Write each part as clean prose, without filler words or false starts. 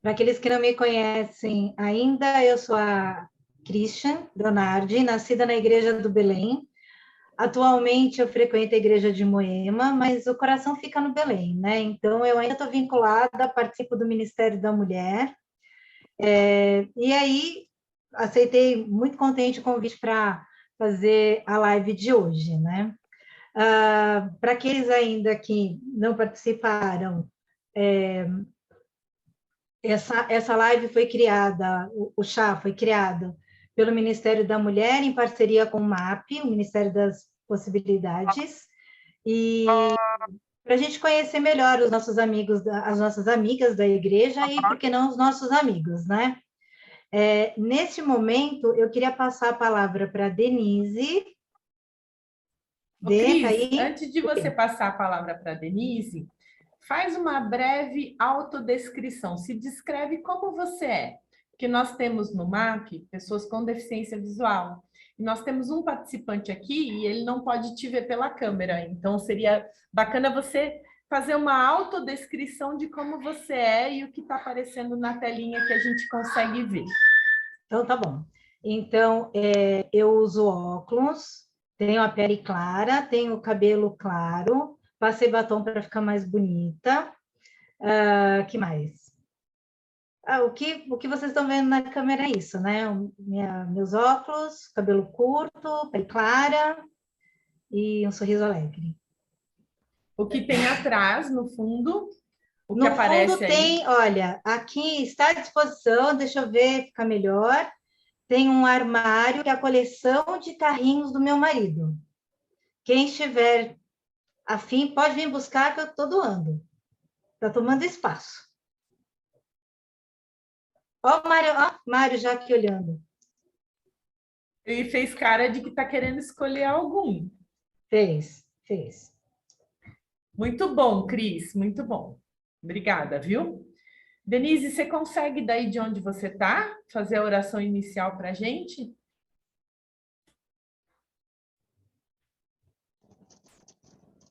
Para aqueles que não me conhecem ainda, eu sou a Christian Leonardi, nascida na Igreja do Belém. Atualmente eu frequento a Igreja de Moema, mas o coração fica no Belém, né? Então eu ainda estou vinculada, participo do Ministério da Mulher. E aí aceitei muito contente o convite para fazer a live de hoje, né? Para aqueles ainda que não participaram, essa live foi criada, o chá foi criado pelo Ministério da Mulher em parceria com o MAP, o Ministério das Possibilidades, e para a gente conhecer melhor os nossos amigos, as nossas amigas da igreja e, por que não, os nossos amigos, né? Neste momento, eu queria passar a palavra para a Denise. Ô, Cris, antes de você passar a palavra para a Denise, faz uma breve autodescrição. Se descreve como você é. Porque nós temos no MAP pessoas com deficiência visual. E nós temos um participante aqui e ele não pode te ver pela câmera. Então, seria bacana você fazer uma autodescrição de como você é e o que está aparecendo na telinha que a gente consegue ver. Então, tá bom. Então, eu uso óculos, tenho a pele clara, tenho o cabelo claro, passei batom para ficar mais bonita. Que mais? O que vocês estão vendo na câmera é isso, né? Meus óculos, cabelo curto, pele clara e um sorriso alegre. O que tem atrás, no fundo, o que No aparece fundo aí? tem, olha, aqui está à disposição, deixa eu ver, fica melhor. Tem um armário que é a coleção de carrinhos do meu marido. Quem estiver afim, pode vir buscar que eu estou doando. Está tomando espaço. Ó, Mário já aqui olhando. Ele fez cara de que está querendo escolher algum. Fez. Muito bom, Cris, muito bom. Obrigada, viu? Denise, você consegue daí de onde você está fazer a oração inicial para a gente?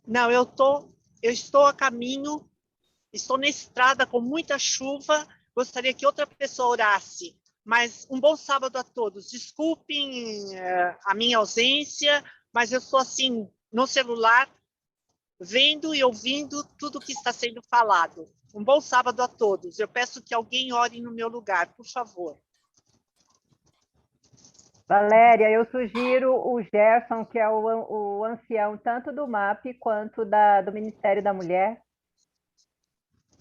Não, eu estou a caminho, estou na estrada com muita chuva, gostaria que outra pessoa orasse, mas um bom sábado a todos. Desculpem a minha ausência, mas eu estou assim, no celular, vendo e ouvindo tudo que está sendo falado. Um bom sábado a todos. Eu peço que alguém ore no meu lugar, por favor. Valéria, eu sugiro o Gerson, que é o ancião tanto do MAP quanto do Ministério da Mulher.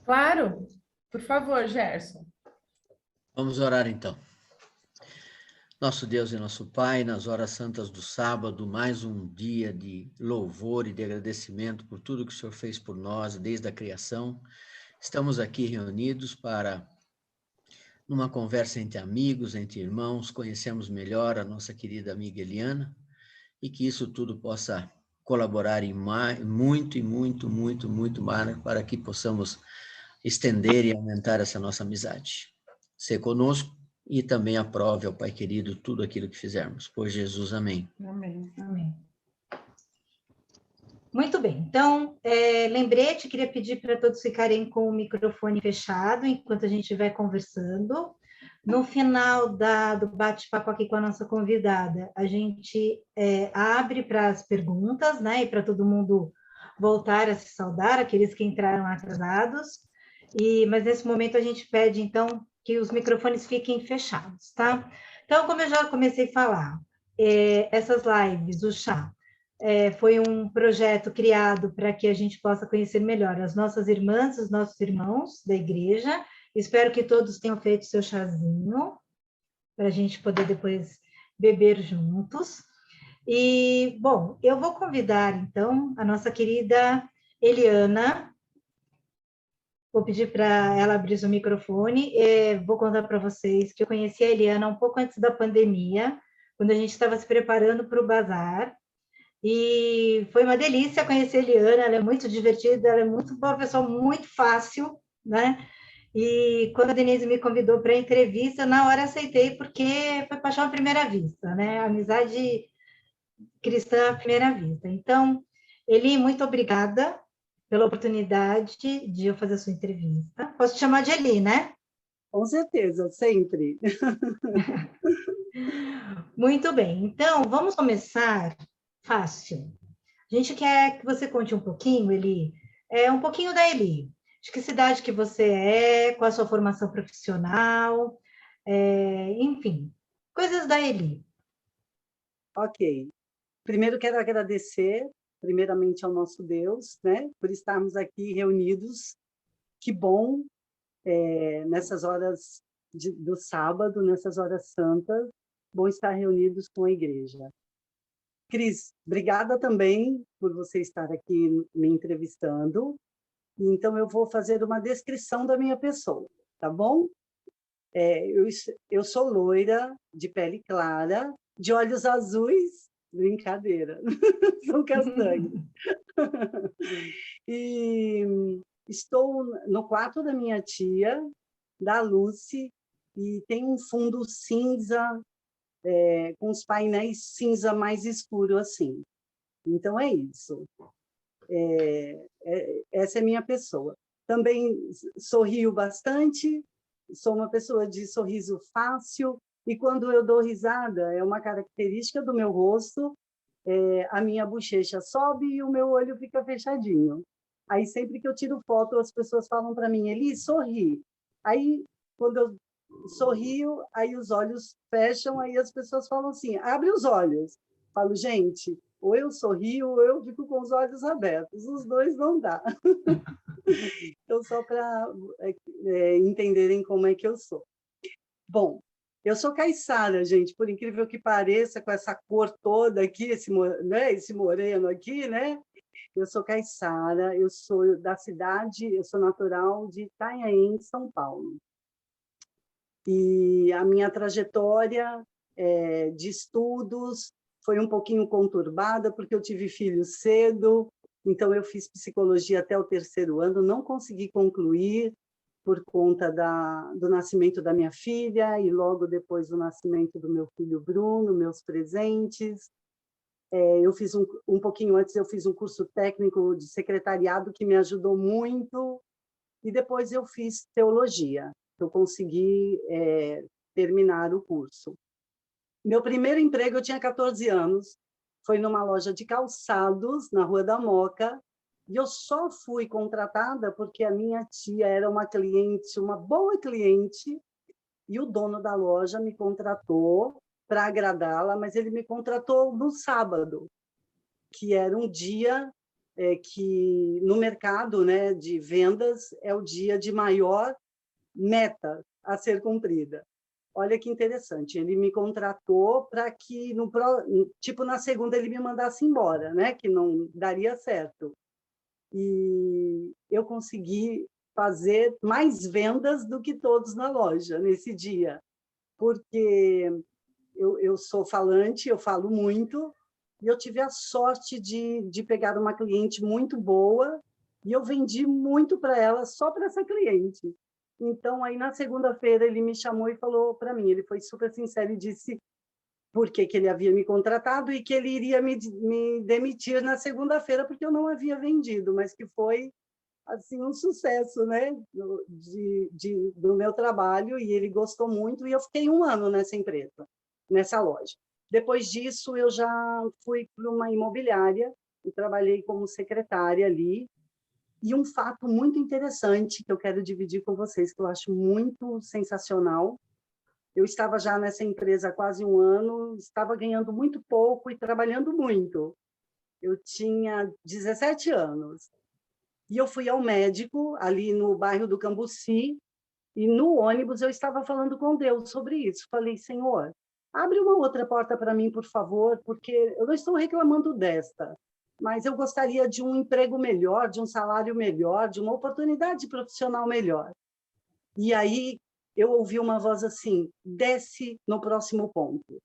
Claro, por favor, Gerson. Vamos orar então. Nosso Deus e nosso Pai, nas horas santas do sábado, mais um dia de louvor e de agradecimento por tudo que o Senhor fez por nós desde a criação. Estamos aqui reunidos para, numa conversa entre amigos, entre irmãos, conhecermos melhor a nossa querida amiga Eliana e que isso tudo possa colaborar em muito mais para que possamos estender e aumentar essa nossa amizade. Ser conosco e também aprove ao Pai querido tudo aquilo que fizermos. Por Jesus, amém. Amém. Amém. Muito bem, então, lembrete, queria pedir para todos ficarem com o microfone fechado enquanto a gente estiver conversando. No final do bate-papo aqui com a nossa convidada, a gente abre para as perguntas, né, e para todo mundo voltar a se saudar, aqueles que entraram atrasados, mas nesse momento a gente pede, então, que os microfones fiquem fechados, tá? Então, como eu já comecei a falar, essas lives, o chá, foi um projeto criado para que a gente possa conhecer melhor as nossas irmãs, os nossos irmãos da igreja. Espero que todos tenham feito seu chazinho, para a gente poder depois beber juntos. E, bom, eu vou convidar, então, a nossa querida Eliana. Vou pedir para ela abrir o microfone. Vou contar para vocês que eu conheci a Eliana um pouco antes da pandemia, quando a gente estava se preparando para o bazar. E foi uma delícia conhecer a Eliana, ela é muito divertida, ela é uma pessoa muito fácil, né? E quando a Denise me convidou para a entrevista, na hora aceitei, porque foi paixão à primeira vista, né? Amizade cristã à primeira vista. Então, Eli, muito obrigada pela oportunidade de eu fazer a sua entrevista. Posso te chamar de Eli, né? Com certeza, sempre. Muito bem, então vamos começar fácil. A gente quer que você conte um pouquinho, Eli, um pouquinho da Eli. De que cidade que você é, qual a sua formação profissional, enfim, coisas da Eli. Ok. Primeiro quero agradecer, primeiramente ao nosso Deus, né, por estarmos aqui reunidos. Que bom, nessas horas do sábado, nessas horas santas, bom estar reunidos com a igreja. Cris, obrigada também por você estar aqui me entrevistando. Então, eu vou fazer uma descrição da minha pessoa, tá bom? Eu sou loira, de pele clara, de olhos azuis, brincadeira, são castanhos. E estou no quarto da minha tia, da Lucy, e tem um fundo cinza, com os painéis cinza mais escuro assim. Então, é isso. Essa é minha pessoa. Também sorrio bastante, sou uma pessoa de sorriso fácil, e quando eu dou risada, é uma característica do meu rosto, a minha bochecha sobe e o meu olho fica fechadinho. Aí, sempre que eu tiro foto, as pessoas falam para mim, Eli, sorri. Aí, quando eu sorrio, aí os olhos fecham, aí as pessoas falam assim, abre os olhos. Falo, gente, ou eu sorrio ou eu fico com os olhos abertos, os dois não dá. Então, só para entenderem como é que eu sou. Bom, eu sou caiçara, gente, por incrível que pareça, com essa cor toda aqui, esse moreno aqui, né? Eu sou caiçara, eu sou da cidade, eu sou natural de Itanhaém, São Paulo. E a minha trajetória de estudos foi um pouquinho conturbada, porque eu tive filhos cedo, então eu fiz psicologia até o 3º ano, não consegui concluir por conta do nascimento da minha filha, e logo depois do nascimento do meu filho Bruno, meus presentes. Eu fiz um pouquinho antes, eu fiz um curso técnico de secretariado que me ajudou muito, e depois eu fiz teologia. Eu consegui terminar o curso. Meu primeiro emprego, eu tinha 14 anos, foi numa loja de calçados, na Rua da Moca, e eu só fui contratada porque a minha tia era uma cliente, uma boa cliente, e o dono da loja me contratou para agradá-la, mas ele me contratou no sábado, que era um dia que, no mercado, né, de vendas, é o dia de maior meta a ser cumprida. Olha que interessante, ele me contratou para que, na segunda, ele me mandasse embora, né? Que não daria certo. E eu consegui fazer mais vendas do que todos na loja nesse dia, porque eu sou falante, eu falo muito, e eu tive a sorte de pegar uma cliente muito boa, e eu vendi muito para ela, só para essa cliente. Então, aí, na segunda-feira, ele me chamou e falou para mim, ele foi super sincero e disse por que ele havia me contratado e que ele iria me demitir na segunda-feira, porque eu não havia vendido, mas que foi assim, um sucesso, né, do meu trabalho, e ele gostou muito, e eu fiquei 1 ano nessa empresa, nessa loja. Depois disso, eu já fui para uma imobiliária e trabalhei como secretária ali. E um fato muito interessante que eu quero dividir com vocês, que eu acho muito sensacional. Eu estava já nessa empresa há quase 1 ano, estava ganhando muito pouco e trabalhando muito. Eu tinha 17 anos. E eu fui ao médico, ali no bairro do Cambuci, e no ônibus eu estava falando com Deus sobre isso. Falei, Senhor, abre uma outra porta para mim, por favor, porque eu não estou reclamando desta, mas eu gostaria de um emprego melhor, de um salário melhor, de uma oportunidade profissional melhor. E aí eu ouvi uma voz assim, desce no próximo ponto.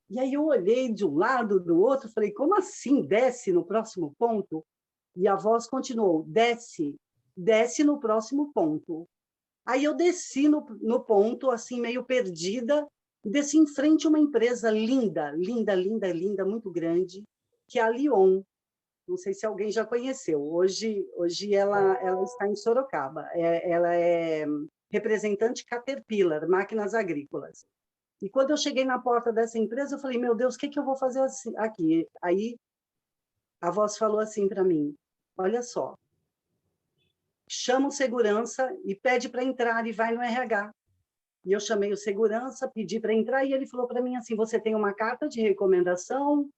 E aí eu olhei de um lado, do outro, falei, como assim desce no próximo ponto? E a voz continuou, desce no próximo ponto. Aí eu desci no ponto, assim, meio perdida, e desci em frente a uma empresa linda, linda, linda, linda, muito grande, que é a Lyon. Não sei se alguém já conheceu. Hoje ela está em Sorocaba. Ela é representante Caterpillar, máquinas agrícolas. E quando eu cheguei na porta dessa empresa, eu falei, meu Deus, o que eu vou fazer aqui? Aí a voz falou assim para mim, olha só, chama o segurança e pede para entrar e vai no RH. E eu chamei o segurança, pedi para entrar, e ele falou para mim assim, você tem uma carta de recomendação,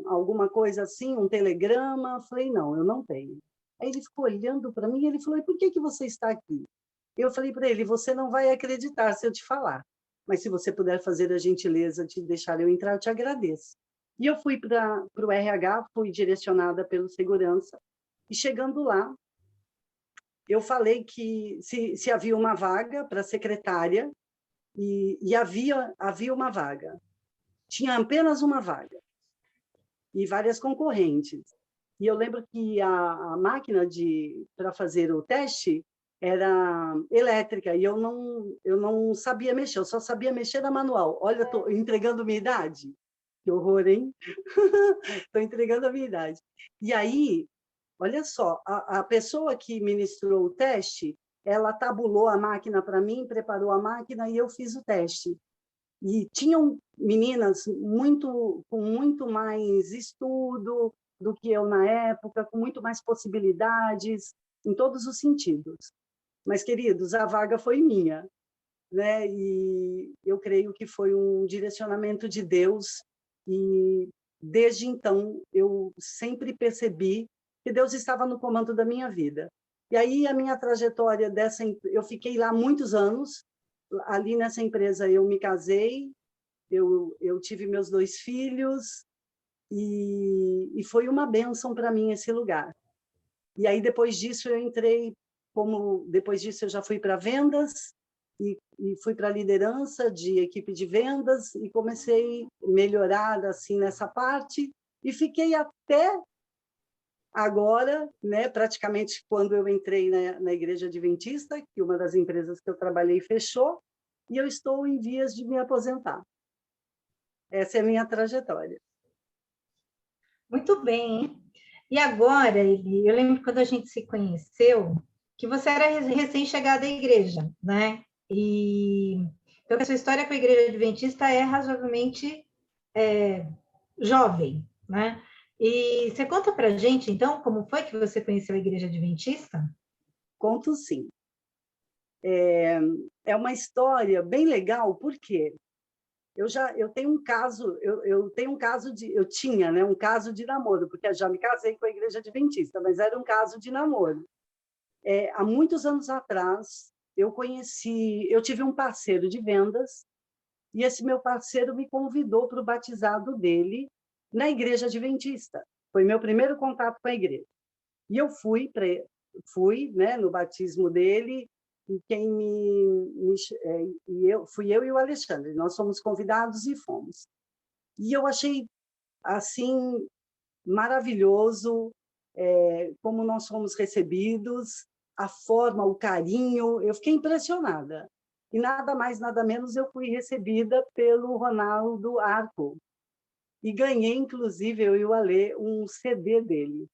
alguma coisa assim, um telegrama? Eu falei, não, eu não tenho. Aí ele ficou olhando para mim e ele falou, e por que você está aqui? Eu falei para ele, você não vai acreditar se eu te falar, mas se você puder fazer a gentileza de deixar eu entrar, eu te agradeço. E eu fui para o RH, fui direcionada pelo segurança, e chegando lá, eu falei que se havia uma vaga para secretária, e havia uma vaga. Tinha apenas uma vaga, e várias concorrentes. E eu lembro que a máquina para fazer o teste era elétrica, e eu não sabia mexer, eu só sabia mexer na manual. Olha, estou entregando minha idade. Que horror, hein? Estou entregando a minha idade. E aí, olha só, a pessoa que ministrou o teste, ela tabulou a máquina para mim, preparou a máquina e eu fiz o teste. E tinham meninas com muito mais estudo do que eu na época, com muito mais possibilidades, em todos os sentidos. Mas, queridos, a vaga foi minha, né? E eu creio que foi um direcionamento de Deus, e desde então eu sempre percebi que Deus estava no comando da minha vida. E aí a minha trajetória eu fiquei lá muitos anos, ali nessa empresa eu me casei, eu tive meus 2 filhos, e foi uma bênção para mim esse lugar. E aí depois disso depois disso eu já fui para vendas, e fui para a liderança de equipe de vendas, e comecei a melhorar assim nessa parte, e fiquei até agora, né, praticamente quando eu entrei na Igreja Adventista, que uma das empresas que eu trabalhei fechou, e eu estou em vias de me aposentar. Essa é a minha trajetória. Muito bem, hein? E agora, Eli, eu lembro quando a gente se conheceu, que você era recém-chegada à igreja, né? Então, a sua história com a Igreja Adventista é razoavelmente jovem, né? E você conta para a gente, então, como foi que você conheceu a Igreja Adventista? Conto sim. É uma história bem legal, porque eu tenho um caso, eu tinha, né, um caso de namoro, porque eu já me casei com a Igreja Adventista, mas era um caso de namoro. Há muitos anos atrás, eu tive um parceiro de vendas, e esse meu parceiro me convidou para o batizado dele na Igreja Adventista. Foi meu primeiro contato com a igreja. E eu fui, né, no batismo dele, e fui eu e o Alexandre. Nós fomos convidados e fomos. E eu achei assim maravilhoso como nós fomos recebidos, a forma, o carinho. Eu fiquei impressionada. E nada mais, nada menos, eu fui recebida pelo Ronaldo Arco. E ganhei, inclusive, eu e o Alê, um CD dele.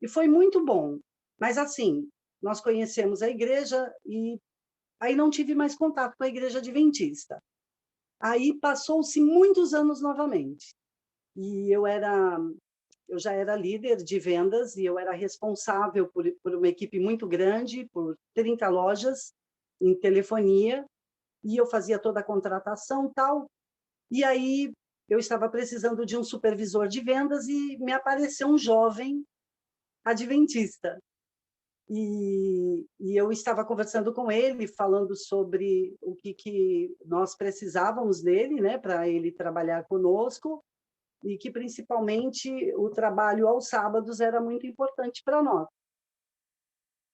E foi muito bom. Mas, assim, nós conhecemos a igreja e aí não tive mais contato com a Igreja Adventista. Aí passou-se muitos anos novamente. E eu já era líder de vendas, e eu era responsável por uma equipe muito grande, por 30 lojas em telefonia, e eu fazia toda a contratação e tal. E aí eu estava precisando de um supervisor de vendas, e me apareceu um jovem adventista. E eu estava conversando com ele, falando sobre o que nós precisávamos dele, né, para ele trabalhar conosco, e que, principalmente, o trabalho aos sábados era muito importante para nós.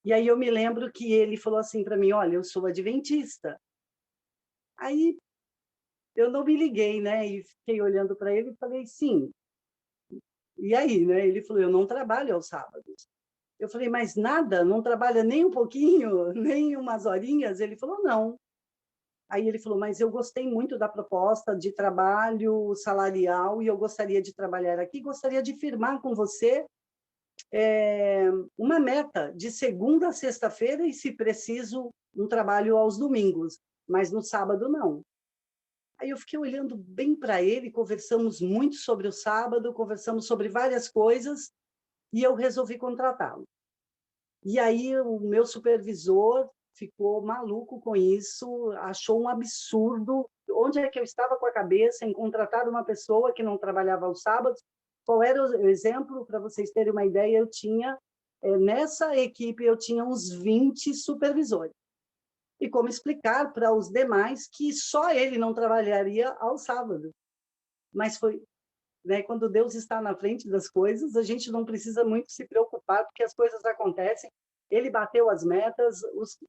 E aí eu me lembro que ele falou assim para mim, olha, eu sou adventista. Aí eu não me liguei, né, e fiquei olhando para ele e falei, sim. E aí, né, ele falou, eu não trabalho aos sábados. Eu falei, mas nada? Não trabalha nem um pouquinho, nem umas horinhas? Ele falou, não. Aí ele falou, mas eu gostei muito da proposta de trabalho salarial, e eu gostaria de trabalhar aqui, gostaria de firmar com você uma meta de segunda a sexta-feira e, se preciso, um trabalho aos domingos, mas no sábado não. Aí eu fiquei olhando bem para ele, conversamos muito sobre o sábado, conversamos sobre várias coisas, e eu resolvi contratá-lo. E aí o meu supervisor ficou maluco com isso, achou um absurdo. Onde é que eu estava com a cabeça em contratar uma pessoa que não trabalhava aos sábados? Qual era o exemplo? Para vocês terem uma ideia, eu tinha, nessa equipe, eu tinha uns 20 supervisores. E como explicar para os demais que só ele não trabalharia ao sábado. Mas foi, né, quando Deus está na frente das coisas, a gente não precisa muito se preocupar, porque as coisas acontecem. Ele bateu as metas,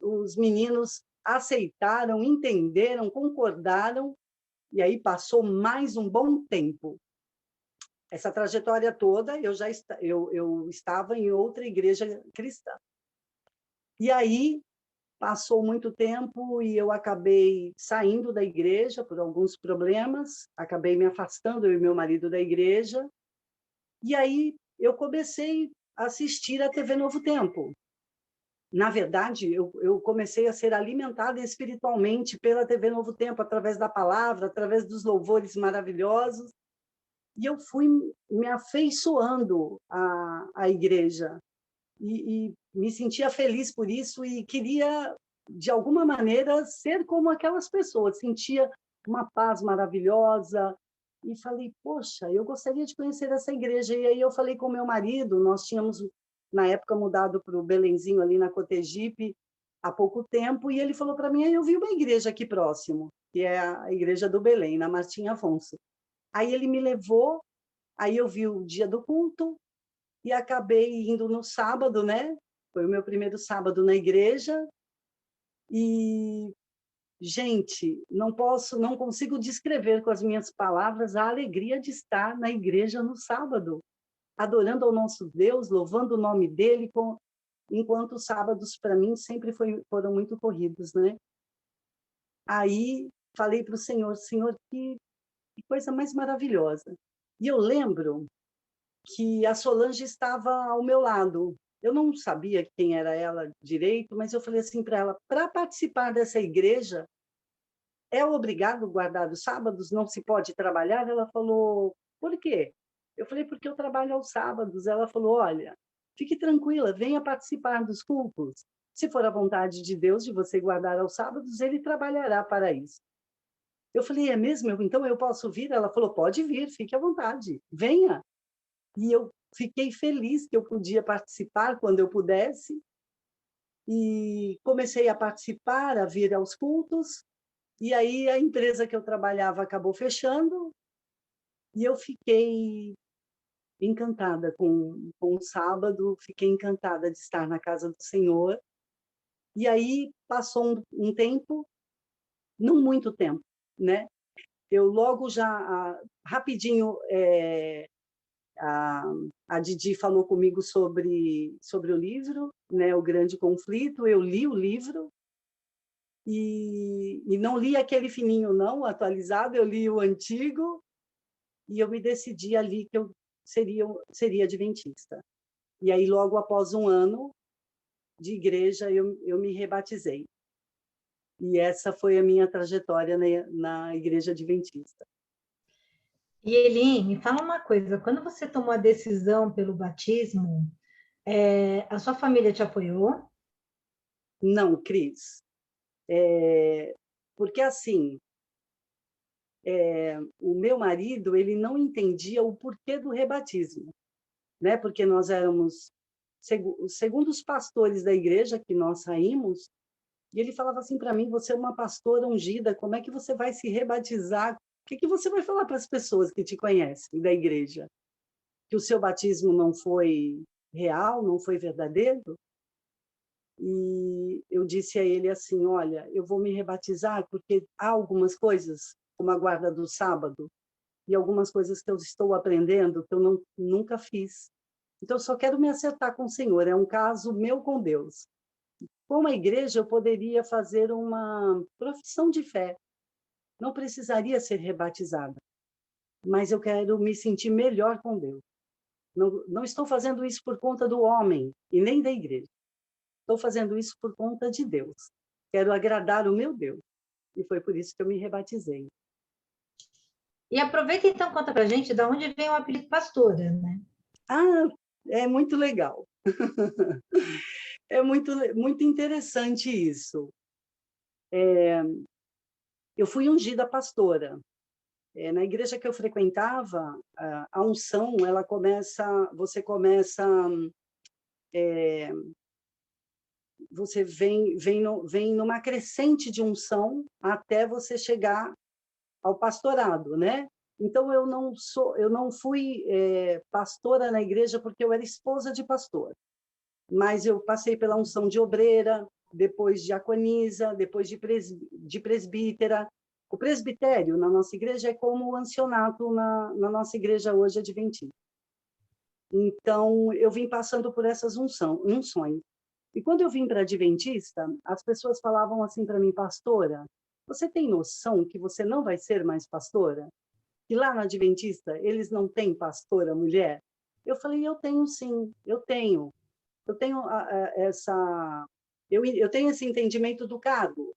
os meninos aceitaram, entenderam, concordaram, e aí passou mais um bom tempo. Essa trajetória toda, eu estava em outra igreja cristã. E aí, passou muito tempo e eu acabei saindo da igreja por alguns problemas, acabei me afastando, eu e meu marido, da igreja, e aí eu comecei a assistir a TV Novo Tempo. Na verdade, eu comecei a ser alimentada espiritualmente pela TV Novo Tempo, através da palavra, através dos louvores maravilhosos, e eu fui me afeiçoando à igreja, e me sentia feliz por isso, e queria, de alguma maneira, ser como aquelas pessoas, sentia uma paz maravilhosa, e falei, poxa, eu gostaria de conhecer essa igreja. E aí eu falei com meu marido, nós tínhamos, na época, mudado para o Belenzinho, ali na Cotegipe, há pouco tempo, e ele falou para mim, eu vi uma igreja aqui próximo, que é a Igreja do Belém, na Martim Afonso. Aí ele me levou, aí eu vi o dia do culto, e acabei indo no sábado, né? Foi o meu primeiro sábado na igreja, e, gente, não consigo descrever com as minhas palavras a alegria de estar na igreja no sábado, adorando ao nosso Deus, louvando o nome dele, enquanto os sábados, para mim, sempre foram muito corridos, né? Aí, falei para o Senhor, que coisa mais maravilhosa. E eu lembro que a Solange estava ao meu lado. Eu não sabia quem era ela direito, mas eu falei assim para ela, para participar dessa igreja, é obrigado guardar os sábados? Não se pode trabalhar? Ela falou, por quê? Eu falei, porque eu trabalho aos sábados. Ela falou, olha, fique tranquila, venha participar dos cultos. Se for a vontade de Deus de você guardar aos sábados, ele trabalhará para isso. Eu falei, é mesmo? Então eu posso vir? Ela falou, pode vir, fique à vontade, venha. E eu fiquei feliz que eu podia participar quando eu pudesse, e comecei a participar, a vir aos cultos, e aí a empresa que eu trabalhava acabou fechando, e eu fiquei encantada com o sábado, fiquei encantada de estar na casa do Senhor, e aí passou um tempo, não muito tempo, né? Eu logo já, rapidinho, a Didi falou comigo sobre o livro, né, O Grande Conflito. Eu li o livro e não li aquele fininho, não, atualizado, eu li o antigo, e eu me decidi ali que eu seria adventista. E aí, logo após um ano de igreja, eu me rebatizei. E essa foi a minha trajetória na igreja adventista. E Eli, me fala uma coisa, quando você tomou a decisão pelo batismo, a sua família te apoiou? Não, Cris. Porque assim, o meu marido, ele não entendia o porquê do rebatismo, né? Porque nós éramos, segundo os pastores da igreja que nós saímos, e ele falava assim para mim, você é uma pastora ungida, como é que você vai se rebatizar? O que você vai falar para as pessoas que te conhecem da igreja? Que o seu batismo não foi real, não foi verdadeiro? E eu disse a ele assim, olha, eu vou me rebatizar porque há algumas coisas, como a guarda do sábado, e algumas coisas que eu estou aprendendo que eu nunca fiz. Então, eu só quero me acertar com o Senhor, é um caso meu com Deus. Com a igreja, eu poderia fazer uma profissão de fé, não precisaria ser rebatizada, mas eu quero me sentir melhor com Deus. Não estou fazendo isso por conta do homem e nem da igreja. Estou fazendo isso por conta de Deus. Quero agradar o meu Deus. E foi por isso que eu me rebatizei. E aproveita então, conta pra gente de onde vem o apelido pastora, né? Ah, é muito legal. É muito interessante isso. Eu fui ungida pastora. Na igreja que eu frequentava, a unção, ela você começa, você vem numa crescente de unção até você chegar ao pastorado, né? Então eu não fui pastora na igreja porque eu era esposa de pastor, mas eu passei pela unção de obreira, depois diaconisa, depois de presbítera. O presbitério na nossa igreja é como o ancionato na nossa igreja hoje adventista. Então, eu vim passando por essas unções. E quando eu vim para adventista, as pessoas falavam assim para mim, pastora, você tem noção que você não vai ser mais pastora? Que lá na adventista eles não têm pastora mulher? Eu falei, eu tenho sim, eu tenho. Eu tenho eu tenho esse entendimento do cargo,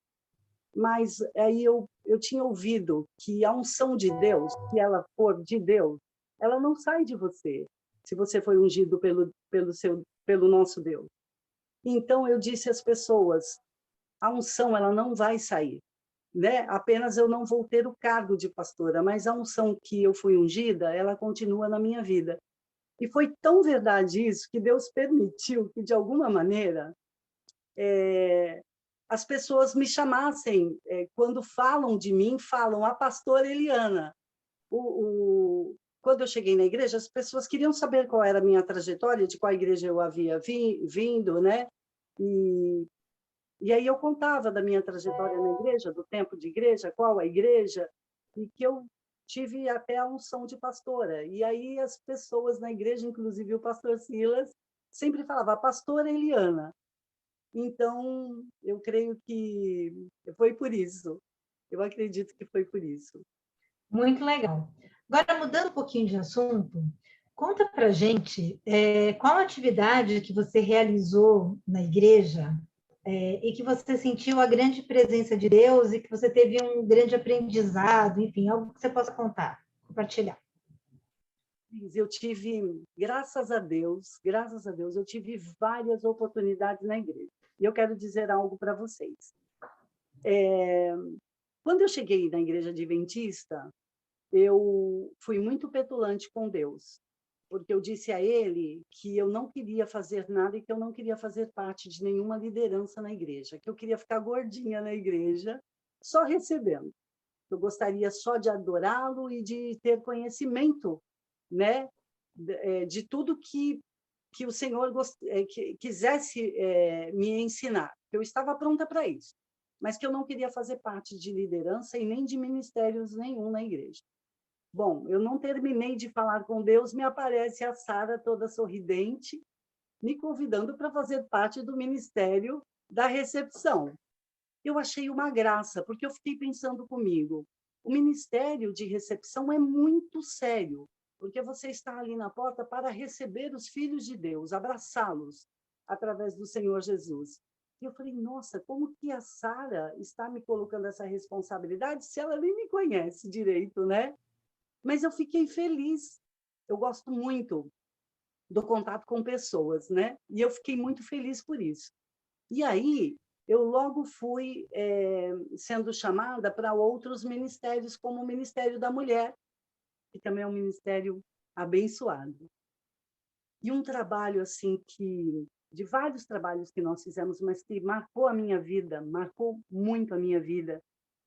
mas aí eu tinha ouvido que a unção de Deus, se ela for de Deus, ela não sai de você, se você foi ungido pelo nosso Deus. Então eu disse às pessoas, a unção ela não vai sair, né? Apenas eu não vou ter o cargo de pastora, mas a unção que eu fui ungida, ela continua na minha vida. E foi tão verdade isso que Deus permitiu que, de alguma maneira, as pessoas me chamassem, quando falam de mim, falam a pastora Eliana. Quando eu cheguei na igreja, as pessoas queriam saber qual era a minha trajetória, de qual igreja eu havia vindo, né? E aí eu contava da minha trajetória na igreja, do tempo de igreja, qual a igreja, e que eu tive até a unção de pastora. E aí as pessoas na igreja, inclusive o pastor Silas, sempre falava, a pastora Eliana. Então, eu creio que foi por isso. Eu acredito que foi por isso. Muito legal. Agora, mudando um pouquinho de assunto, conta pra gente qual atividade que você realizou na igreja e que você sentiu a grande presença de Deus e que você teve um grande aprendizado, enfim, algo que você possa contar, compartilhar. Eu tive, graças a Deus, eu tive várias oportunidades na igreja. E eu quero dizer algo para vocês. Quando eu cheguei na igreja adventista, eu fui muito petulante com Deus, porque eu disse a ele que eu não queria fazer nada e que eu não queria fazer parte de nenhuma liderança na igreja, que eu queria ficar gordinha na igreja, só recebendo. Eu gostaria só de adorá-lo e de ter conhecimento, né, de tudo que o Senhor quisesse me ensinar. Eu estava pronta para isso, mas que eu não queria fazer parte de liderança e nem de ministérios nenhum na igreja. Bom, eu não terminei de falar com Deus, me aparece a Sara toda sorridente, me convidando para fazer parte do ministério da recepção. Eu achei uma graça, porque eu fiquei pensando comigo, o ministério de recepção é muito sério, porque você está ali na porta para receber os filhos de Deus, abraçá-los através do Senhor Jesus. E eu falei, nossa, como que a Sara está me colocando essa responsabilidade se ela nem me conhece direito, né? Mas eu fiquei feliz. Eu gosto muito do contato com pessoas, né? E eu fiquei muito feliz por isso. E aí, eu logo fui sendo chamada para outros ministérios, como o Ministério da Mulher, que também é um ministério abençoado. E um trabalho assim de vários trabalhos que nós fizemos, mas que marcou a minha vida, marcou muito a minha vida,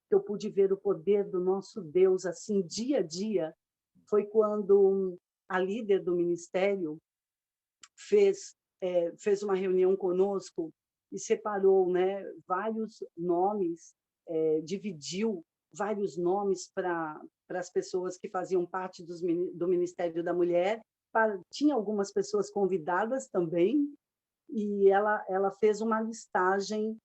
que eu pude ver o poder do nosso Deus assim dia a dia, foi quando a líder do ministério fez uma reunião conosco e separou, né, vários nomes, dividiu vários nomes para as pessoas que faziam parte do Ministério da Mulher. Tinha algumas pessoas convidadas também, e ela fez uma listagem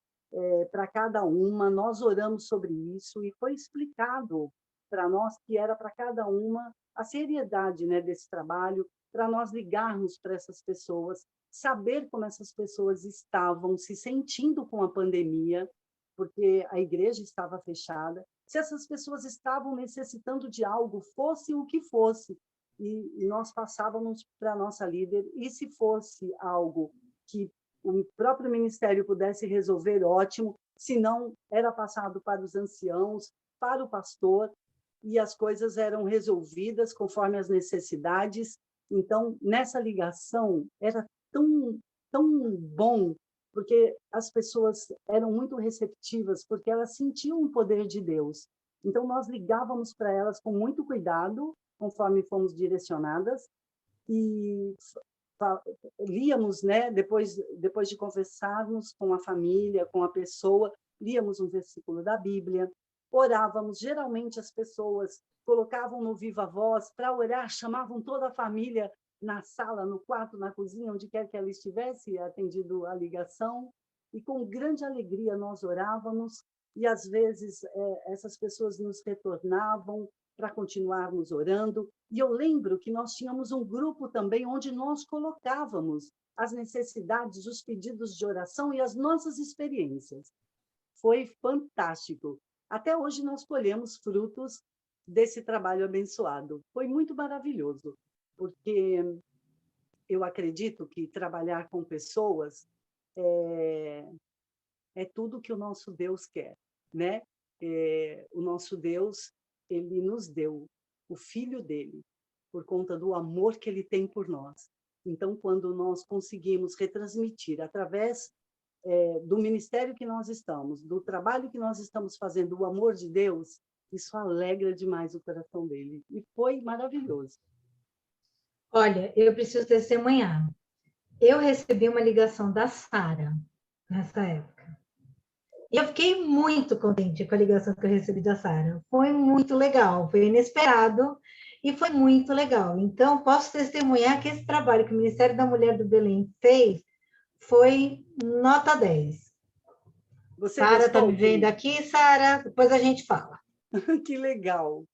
para cada uma, nós oramos sobre isso, e foi explicado para nós que era para cada uma a seriedade, né, desse trabalho, para nós ligarmos para essas pessoas, saber como essas pessoas estavam se sentindo com a pandemia, porque a igreja estava fechada, se essas pessoas estavam necessitando de algo, fosse o que fosse, e nós passávamos para a nossa líder, e se fosse algo que o próprio ministério pudesse resolver, ótimo, se não, era passado para os anciãos, para o pastor, e as coisas eram resolvidas conforme as necessidades. Então, nessa ligação, era tão bom, porque as pessoas eram muito receptivas, porque elas sentiam o poder de Deus. Então, nós ligávamos para elas com muito cuidado, conforme fomos direcionadas, e líamos, né, depois de conversarmos com a família, com a pessoa, líamos um versículo da Bíblia, orávamos. Geralmente as pessoas colocavam no viva voz para orar, chamavam toda a família na sala, no quarto, na cozinha, onde quer que ela estivesse, atendido a ligação, e com grande alegria nós orávamos, e às vezes essas pessoas nos retornavam para continuarmos orando. E eu lembro que nós tínhamos um grupo também onde nós colocávamos as necessidades, os pedidos de oração e as nossas experiências. Foi fantástico. Até hoje nós colhemos frutos desse trabalho abençoado. Foi muito maravilhoso, porque eu acredito que trabalhar com pessoas é tudo que o nosso Deus quer, né? O nosso Deus, ele nos deu o Filho dele, por conta do amor que ele tem por nós. Então, quando nós conseguimos retransmitir através do ministério que nós estamos, do trabalho que nós estamos fazendo, o amor de Deus, isso alegra demais o coração dele. E foi maravilhoso. Olha, eu preciso testemunhar. Eu recebi uma ligação da Sara nessa época. E eu fiquei muito contente com a ligação que eu recebi da Sara. Foi muito legal, foi inesperado e foi muito legal. Então, posso testemunhar que esse trabalho que o Ministério da Mulher do Belém fez foi nota 10. Sara está me vendo aqui, Sara, depois a gente fala. Que legal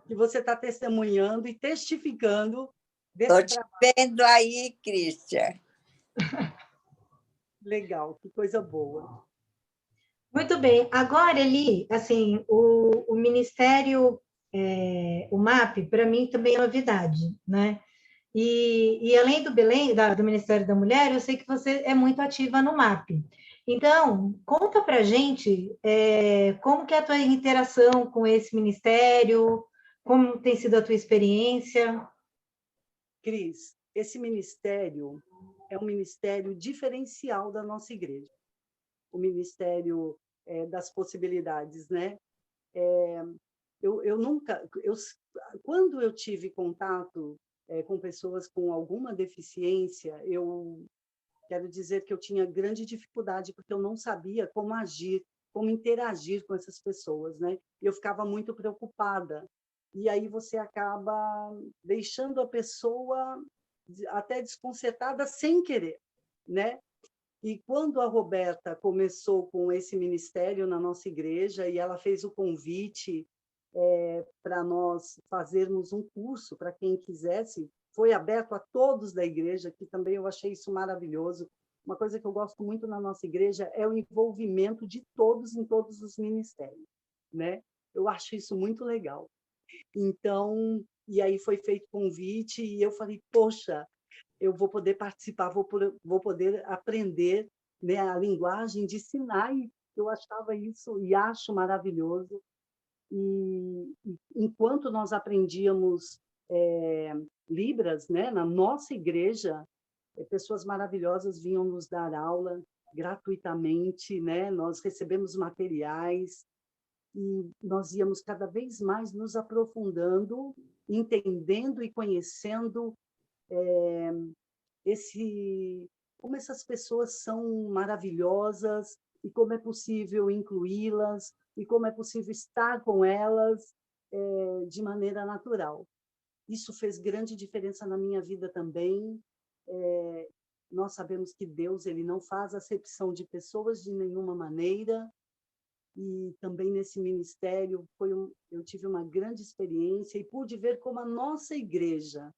que você está testemunhando e testificando desse trabalho. Estou te vendo aí, Cristian. Legal, que coisa boa. Muito bem. Agora, Eli, assim, o Ministério, o MAP, para mim também é novidade, né? E além do Belém, do Ministério da Mulher, eu sei que você é muito ativa no MAP. Então, conta para a gente como que é a tua interação com esse ministério, como tem sido a tua experiência. Cris, esse ministério é um ministério diferencial da nossa igreja. O ministério das possibilidades, né? Quando eu tive contato com pessoas com alguma deficiência, eu quero dizer que eu tinha grande dificuldade, porque eu não sabia como agir, como interagir com essas pessoas, né? Eu ficava muito preocupada. E aí você acaba deixando a pessoa até desconcertada sem querer, né? E quando a Roberta começou com esse ministério na nossa igreja, e ela fez o convite para nós fazermos um curso para quem quisesse, foi aberto a todos da igreja, que também eu achei isso maravilhoso. Uma coisa que eu gosto muito na nossa igreja é o envolvimento de todos em todos os ministérios, né? Eu acho isso muito legal. Então, e aí foi feito convite, e eu falei, poxa, eu vou poder participar, vou poder aprender, né, a linguagem de sinais. Eu achava isso e acho maravilhoso. E enquanto nós aprendíamos Libras, né, na nossa igreja, pessoas maravilhosas vinham nos dar aula gratuitamente, né? Nós recebemos materiais e nós íamos cada vez mais nos aprofundando, entendendo e conhecendo como essas pessoas são maravilhosas e como é possível incluí-las e como é possível estar com elas de maneira natural. Isso fez grande diferença na minha vida também. Nós sabemos que Deus, ele não faz acepção de pessoas de nenhuma maneira, e também nesse ministério eu tive uma grande experiência e pude ver como a nossa igreja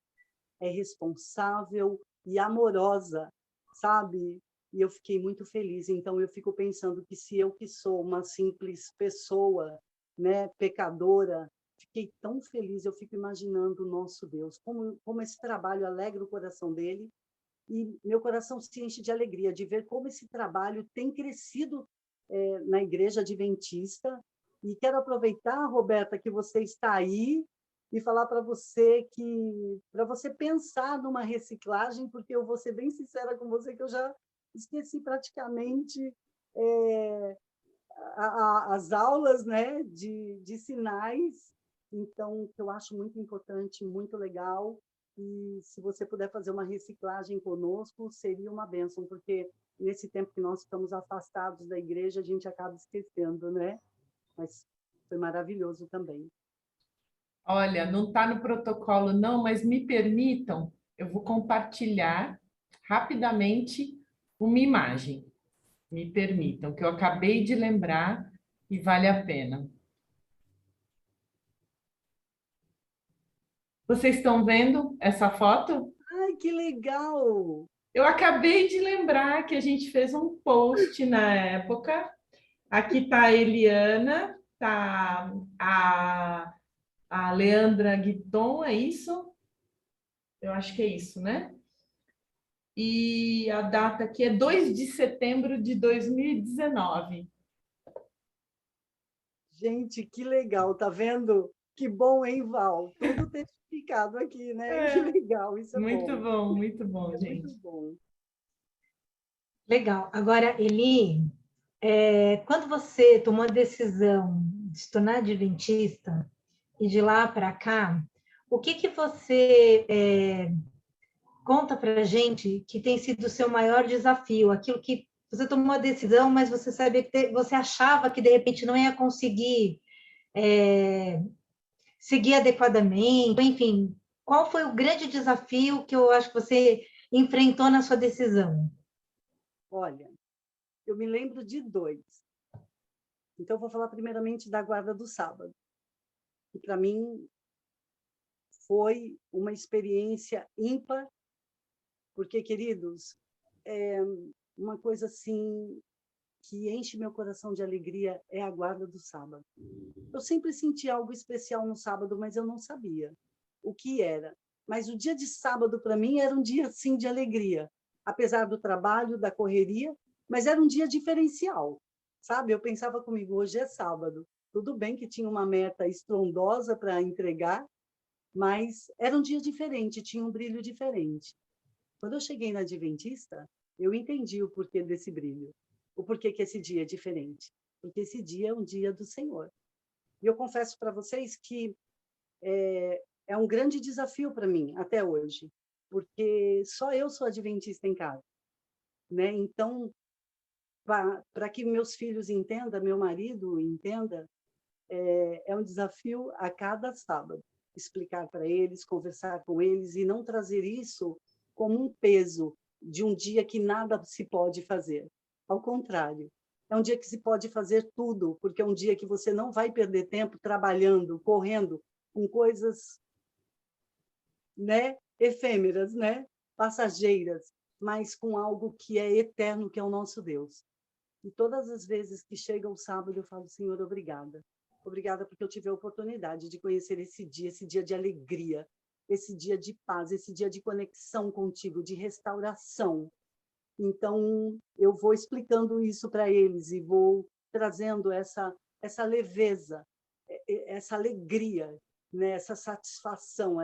é responsável e amorosa, sabe? E eu fiquei muito feliz. Então, eu fico pensando que se eu, que sou uma simples pessoa, né, pecadora, fiquei tão feliz, eu fico imaginando o nosso Deus, como esse trabalho alegra o coração dele, e meu coração se enche de alegria de ver como esse trabalho tem crescido na Igreja Adventista. E quero aproveitar, Roberta, que você está aí e falar para você pensar numa reciclagem, porque eu vou ser bem sincera com você que eu já esqueci praticamente as aulas, né, de sinais. Então, eu acho muito importante, muito legal. E se você puder fazer uma reciclagem conosco, seria uma bênção, porque nesse tempo que nós estamos afastados da igreja, a gente acaba esquecendo, né? Mas foi maravilhoso também. Olha, não está no protocolo, não, mas me permitam, eu vou compartilhar rapidamente uma imagem. Me permitam, que eu acabei de lembrar e vale a pena. Vocês estão vendo essa foto? Ai, que legal! Eu acabei de lembrar que a gente fez um post na época. Aqui está a Eliana, está a Leandra Guiton, é isso? Eu acho que é isso, né? E a data aqui é 2 de setembro de 2019. Gente, que legal, tá vendo? Que bom, hein, Val? Tudo testificado aqui, né? Que legal, isso é Muito bom, gente. Muito bom. Legal. Agora, Eli, quando você tomou a decisão de se tornar adventista e de lá para cá, o que você conta para a gente que tem sido o seu maior desafio? Aquilo que você tomou a decisão, mas você sabia que você achava que de repente não ia conseguir seguir adequadamente, enfim, qual foi o grande desafio que eu acho que você enfrentou na sua decisão? Olha, eu me lembro de 2. Então, eu vou falar primeiramente da guarda do sábado, que para mim foi uma experiência ímpar, porque, queridos, uma coisa assim que enche meu coração de alegria é a guarda do sábado. Eu sempre senti algo especial no sábado, mas eu não sabia o que era. Mas o dia de sábado, para mim, era um dia, assim, de alegria. Apesar do trabalho, da correria, mas era um dia diferencial, sabe? Eu pensava comigo, hoje é sábado. Tudo bem que tinha uma meta estrondosa para entregar, mas era um dia diferente, tinha um brilho diferente. Quando eu cheguei na Adventista, eu entendi o porquê desse brilho, o porquê que esse dia é diferente. Porque esse dia é um dia do Senhor. E eu confesso para vocês que é um grande desafio para mim, até hoje, porque só eu sou adventista em casa, né? Então, para que meus filhos entendam, meu marido entenda, é um desafio a cada sábado, explicar para eles, conversar com eles e não trazer isso como um peso de um dia que nada se pode fazer. Ao contrário, é um dia que se pode fazer tudo, porque é um dia que você não vai perder tempo trabalhando, correndo com coisas, né, efêmeras, né, passageiras, mas com algo que é eterno, que é o nosso Deus. E todas as vezes que chega o sábado, eu falo, Senhor, obrigada. Obrigada porque eu tive a oportunidade de conhecer esse dia de alegria, esse dia de paz, esse dia de conexão contigo, de restauração. Então, eu vou explicando isso para eles e vou trazendo essa leveza, essa alegria, né? Essa satisfação,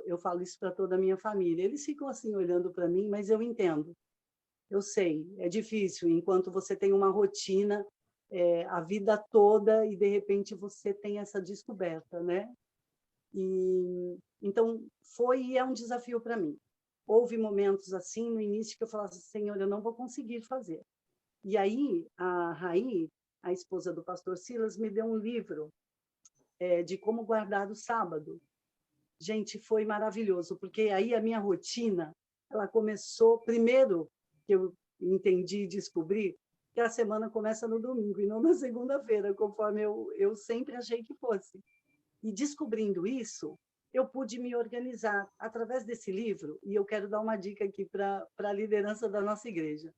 eu falo isso para toda a minha família. Eles ficam assim olhando para mim, mas eu entendo. Eu sei, é difícil, enquanto você tem uma rotina a vida toda e, de repente, você tem essa descoberta, né? E, então, foi e é um desafio para mim. Houve momentos assim, no início, que eu falava assim, Senhor, eu não vou conseguir fazer. E aí, a Raí, a esposa do pastor Silas, me deu um livro de como guardar o sábado. Gente, foi maravilhoso, porque aí a minha rotina, ela começou, primeiro, que eu entendi e descobri, que a semana começa no domingo e não na segunda-feira, conforme eu sempre achei que fosse. E descobrindo isso, eu pude me organizar através desse livro, e eu quero dar uma dica aqui para a liderança da nossa igreja.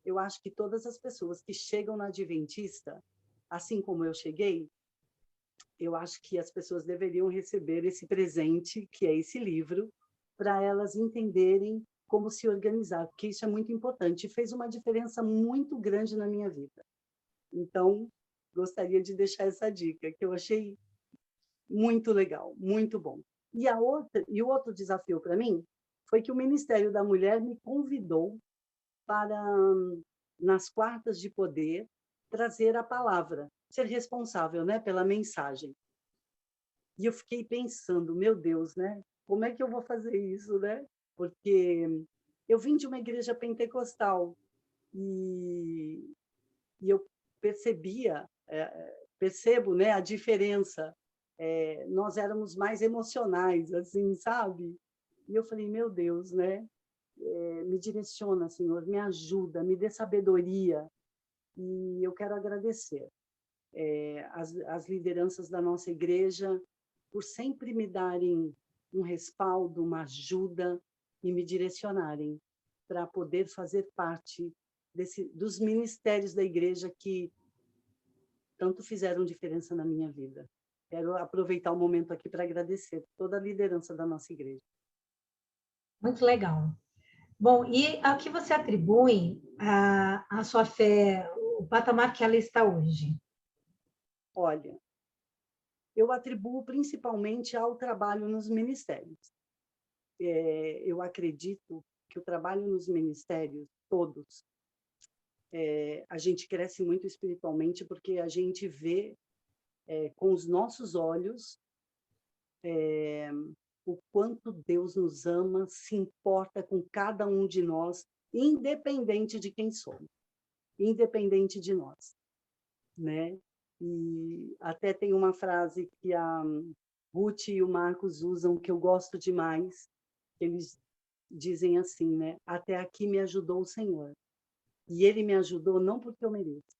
Eu acho que todas as pessoas que chegam na Adventista, assim como eu cheguei, eu acho que as pessoas deveriam receber esse presente, que é esse livro, para elas entenderem como se organizar, porque isso é muito importante e fez uma diferença muito grande na minha vida. Então, gostaria de deixar essa dica, que eu achei muito legal, muito bom. E o outro desafio para mim foi que o Ministério da Mulher me convidou para, nas quartas de poder, trazer a palavra, ser responsável, né, pela mensagem. E eu fiquei pensando, meu Deus, né, como é que eu vou fazer isso, né? Porque eu vim de uma igreja pentecostal e eu percebo, né, a diferença. Nós éramos mais emocionais, assim, sabe? E eu falei, meu Deus, né? Me direciona, Senhor, me ajuda, me dê sabedoria. E eu quero agradecer as lideranças da nossa igreja por sempre me darem um respaldo, uma ajuda e me direcionarem para poder fazer parte dos ministérios da igreja que tanto fizeram diferença na minha vida. Quero aproveitar o momento aqui para agradecer toda a liderança da nossa igreja. Muito legal. Bom, e a que você atribui a sua fé, o patamar que ela está hoje? Olha, eu atribuo principalmente ao trabalho nos ministérios. Eu acredito que o trabalho nos ministérios, todos, a gente cresce muito espiritualmente porque a gente vê com os nossos olhos o quanto Deus nos ama, se importa com cada um de nós, independente de quem somos, independente de nós, né? E até tem uma frase que a Ruth e o Marcos usam que eu gosto demais. Eles dizem assim, né? Até aqui me ajudou o Senhor. E ele me ajudou não porque eu mereço,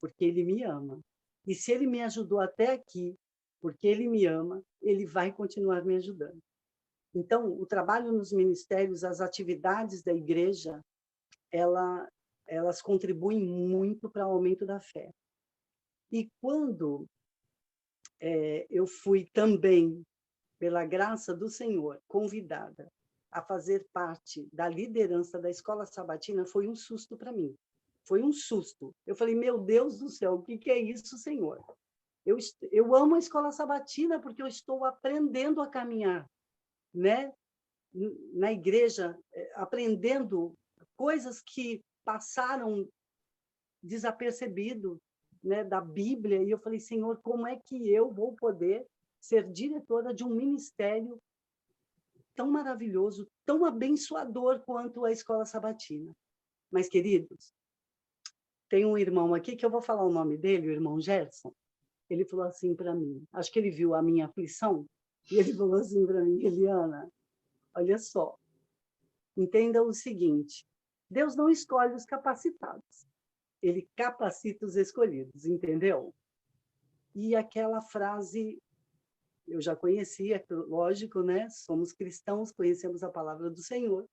porque ele me ama. E se ele me ajudou até aqui, porque ele me ama, ele vai continuar me ajudando. Então, o trabalho nos ministérios, as atividades da igreja, elas contribuem muito para o aumento da fé. E quando eu fui também, pela graça do Senhor, convidada a fazer parte da liderança da Escola Sabatina, foi um susto para mim. Foi um susto. Eu falei, meu Deus do céu, o que é isso, Senhor? Eu amo a Escola Sabatina porque eu estou aprendendo a caminhar, né? Na igreja, aprendendo coisas que passaram desapercebido, né, da Bíblia, e eu falei, Senhor, como é que eu vou poder ser diretora de um ministério tão maravilhoso, tão abençoador quanto a Escola Sabatina? Mas, queridos, tem um irmão aqui que eu vou falar o nome dele, o irmão Gerson. Ele falou assim para mim, acho que ele viu a minha aflição, e ele falou assim para mim, Eliana, olha só, entenda o seguinte, Deus não escolhe os capacitados, ele capacita os escolhidos, entendeu? E aquela frase, eu já conhecia, lógico, né? Somos cristãos, conhecemos a palavra do Senhor,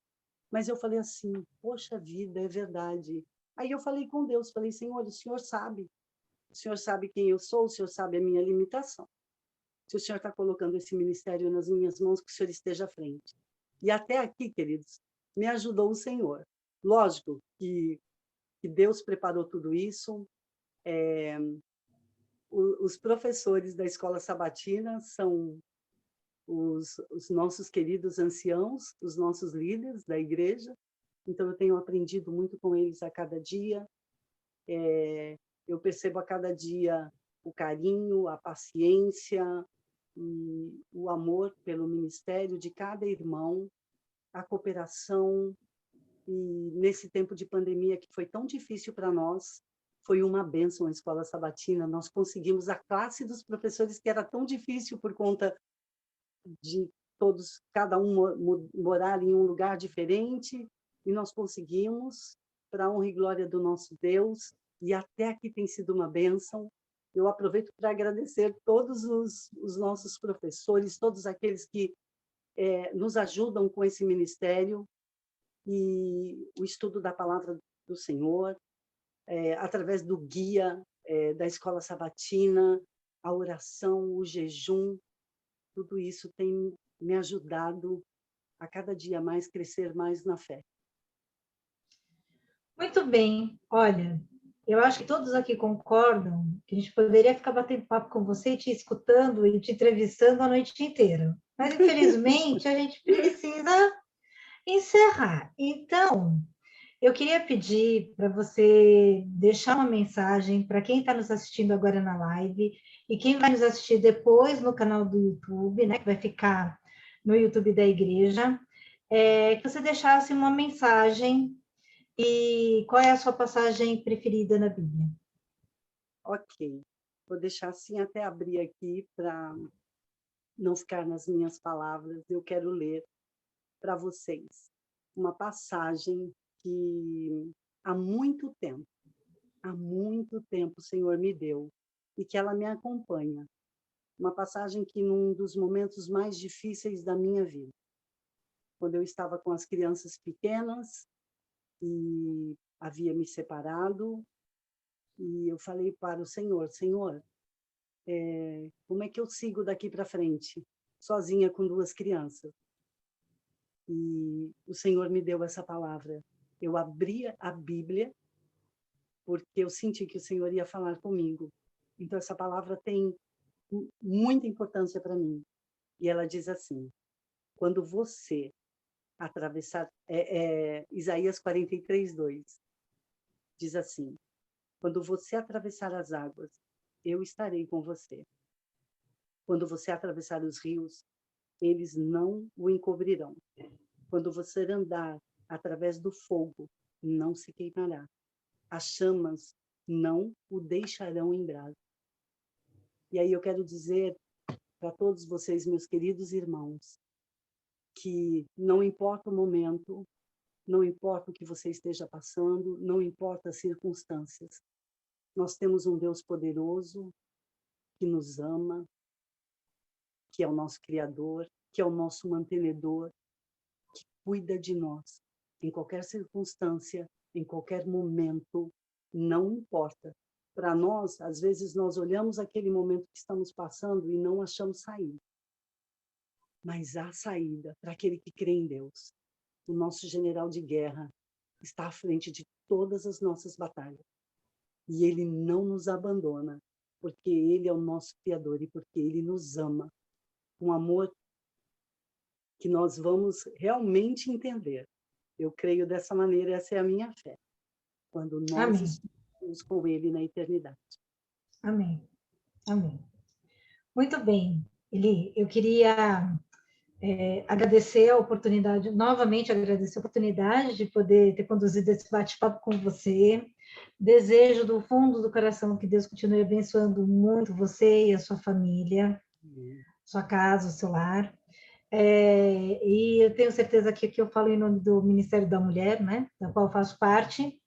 mas eu falei assim, poxa vida, é verdade. Aí eu falei com Deus, falei, Senhor, o Senhor sabe quem eu sou, o Senhor sabe a minha limitação. Se o Senhor está colocando esse ministério nas minhas mãos, que o Senhor esteja à frente. E até aqui, queridos, me ajudou o Senhor. Lógico que Deus preparou tudo isso. Os professores da Escola Sabatina são os nossos queridos anciãos, os nossos líderes da igreja. Então, eu tenho aprendido muito com eles a cada dia. Eu percebo a cada dia o carinho, a paciência e o amor pelo ministério de cada irmão, a cooperação. E nesse tempo de pandemia que foi tão difícil para nós, foi uma bênção a Escola Sabatina. Nós conseguimos a classe dos professores que era tão difícil por conta de todos, cada um morar em um lugar diferente, e nós conseguimos, para a honra e glória do nosso Deus, e até aqui tem sido uma bênção. Eu aproveito para agradecer todos os nossos professores, todos aqueles que nos ajudam com esse ministério e o estudo da palavra do Senhor, através do guia da Escola Sabatina, a oração, o jejum, tudo isso tem me ajudado a cada dia mais crescer mais na fé. Muito bem. Olha, eu acho que todos aqui concordam que a gente poderia ficar batendo papo com você, te escutando e te entrevistando a noite inteira. Mas, infelizmente, a gente precisa encerrar. Então, eu queria pedir para você deixar uma mensagem para quem está nos assistindo agora na live e quem vai nos assistir depois no canal do YouTube, né, que vai ficar no YouTube da igreja, que você deixasse uma mensagem. E qual é a sua passagem preferida na Bíblia? Ok, vou deixar assim até abrir aqui para não ficar nas minhas palavras. Eu quero ler para vocês uma passagem que há muito tempo o Senhor me deu e que ela me acompanha. Uma passagem que num dos momentos mais difíceis da minha vida, quando eu estava com as crianças pequenas e havia me separado, e eu falei para o Senhor, Senhor, como é que eu sigo daqui para frente, sozinha com 2 crianças? E o Senhor me deu essa palavra. Eu abri a Bíblia, porque eu senti que o Senhor ia falar comigo. Então, essa palavra tem muita importância para mim. E ela diz assim, quando você atravessar... Isaías 43:2, diz assim, quando você atravessar as águas, eu estarei com você. Quando você atravessar os rios, eles não o encobrirão. Quando você andar através do fogo, não se queimará. As chamas não o deixarão em brasa. E aí eu quero dizer para todos vocês, meus queridos irmãos, que não importa o momento, não importa o que você esteja passando, não importa as circunstâncias. Nós temos um Deus poderoso que nos ama, que é o nosso Criador, que é o nosso mantenedor, que cuida de nós em qualquer circunstância, em qualquer momento, não importa. Para nós, às vezes, nós olhamos aquele momento que estamos passando e não achamos saída. Mas há saída para aquele que crê em Deus. O nosso general de guerra está à frente de todas as nossas batalhas. E ele não nos abandona, porque ele é o nosso Criador e porque ele nos ama. Um amor que nós vamos realmente entender. Eu creio dessa maneira, essa é a minha fé. Quando nós estamos com ele na eternidade. Amém. Amém. Muito bem, Eli, eu queria agradecer a oportunidade, novamente agradecer a oportunidade de poder ter conduzido esse bate-papo com você. Desejo do fundo do coração que Deus continue abençoando muito você e a sua família, sua casa, o seu lar. E eu tenho certeza que aqui eu falo em nome do Ministério da Mulher, né, da qual faço parte.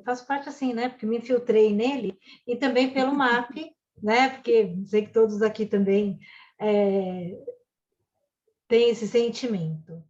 Faço parte assim, né, porque me infiltrei nele, e também pelo MAP, né, porque sei que todos aqui também têm esse sentimento.